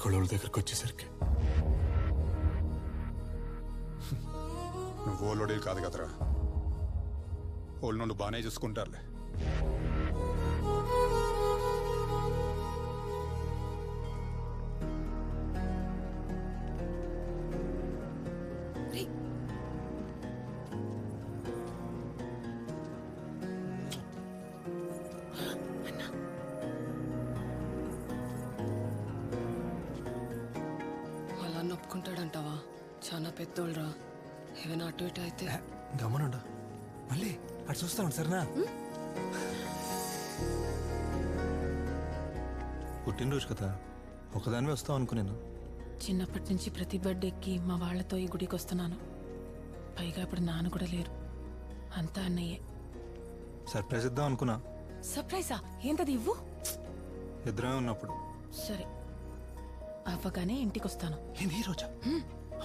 కొడవల దగ్గరకు వచ్చేసరికి నువ్వు ఓలోడీలు కాదు కదరా, ఓళ్ళు నుండి బాగానే చూసుకుంటారులే. అలా నొప్పుకుంటాడంటావా? చాలా పెద్దోళ్ళరా, ఏమైనా అటు ఇటు అయితే. గమనుండా మళ్ళీ అటు చూస్తాను సరేనా? పుట్టినరోజు కదా, ఒకదానివే వస్తావు అనుకున్నాను. చిన్నప్పటి నుంచి ప్రతి బర్త్డేకి మా వాళ్లతో ఈ గుడికి వస్తున్నాను. పైగా ఇప్పుడు నాన్న కూడా లేరు, అంతా అన్నయ్యే. సర్ప్రైజ్ ఇద్దాం అనుకున్నా. సర్ప్రైజా? ఏంటది? ఇవ్వు. ఇద్దరమే ఉన్నప్పుడు. సరే, అవ్వగానే ఇంటికి వస్తాను. ఏంది ఈ రోజా?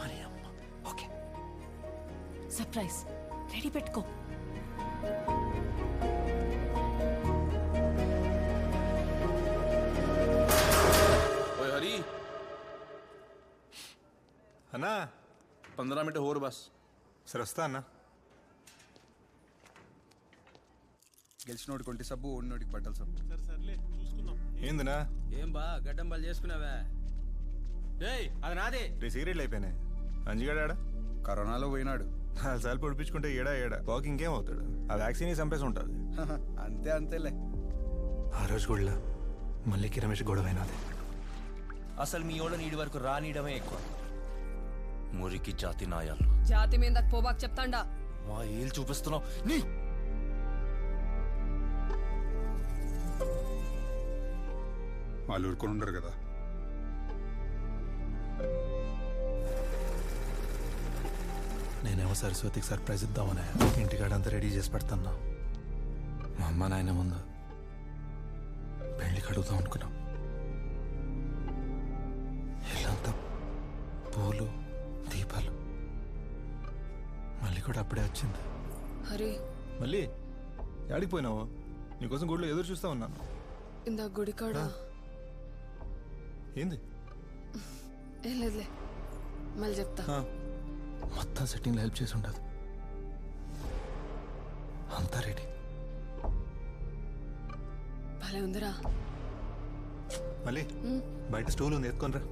అరే అమ్మ, ఓకే. సర్ప్రైజ్ రెడీ పెట్టుకో. हरी అన్నా 15 मिनट और बस. సరే వస్తా అన్నా. గెలిచినోడికి కొంటి సబ్బు, ఓడినోడికి బట్టల సబ్బు. ఏందినా ఏం బా గడ్డం బల్ చేసుకున్నావా? ఏయ్ అది నాది. సిగరెట్లు అయిపోయినాయి. అంజిగాడా కరోనాలో పోయినాడు. 4 సార్లు పొడిపించుకుంటే ఏడా బాగా ఇంకేం అవుతాడు? ఆ వ్యాక్సిన్ చంపేసి ఉంటుంది. అంతే అంతేలే. ఆ రోజు కూడా మళ్ళీకి రమేష్ గొడవైనది. అసలు మీ ఓళ్ళని నీడి వరకు రానియడమే ఎక్కువ. మురికి జాతి నాయాలు. జాతి మీద పోబాక్ చెప్తాండా. మా ఏళ్ళు చూపిస్తున్నావు నీ. వాళ్ళు ఊరుకొని ఉండరు కదా. నేనేమో సరస్వతికి సర్ప్రైజ్ ఇద్దామనే ఇంటికాడంతా రెడీ చేసి పెడతాన్నా. మా అమ్మ నాయన ముందు పెళ్లికి అడుగుదాం అనుకున్నాం. ఇల్లంతా పూలు దీపాలు. మళ్ళీ కూడా అప్పుడే వచ్చింది. హరి, మళ్ళీ యాడికి పోయినావు? నీకోసం గుడిలో ఎదురు చూస్తా ఉన్నాను. ఇందా గుడికాడ ఏంది? ఏం లేదులే, మళ్ళీ చెప్తా. మొత్తం సెట్టింగ్లో హెల్ప్ చేసి ఉండదు. అంతా రెడీ. భలే ఉందిరా. మళ్ళీ బయట స్టూల్ ఉంది, ఎత్తుకొనిరా.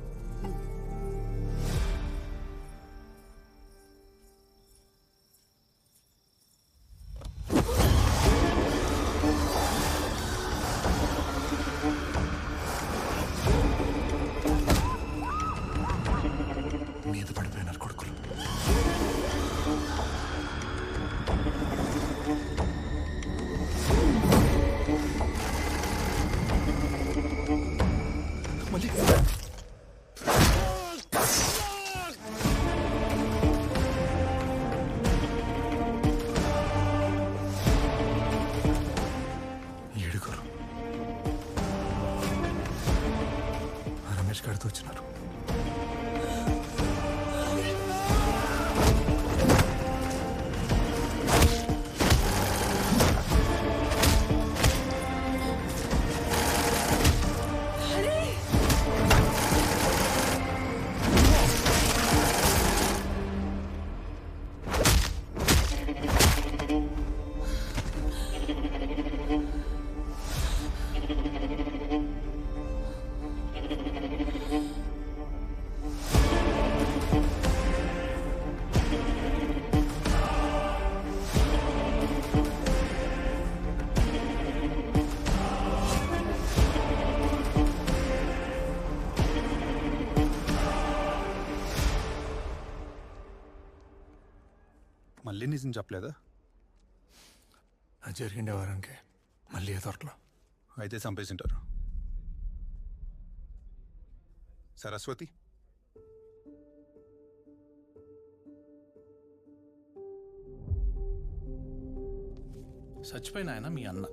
మీద పడిపోయినారు కొడుకులు. మళ్ళీ ఏడుగురు రమేష్ గారితో వచ్చినారు. మళ్ళీ నిజం చెప్పలేదా? అది జరిగిండే వారానికి మళ్ళీ దొరకలా. అయితే చంపేసింటారు. సరస్వతి చచ్చిపోయిన ఆయన మీ అన్న.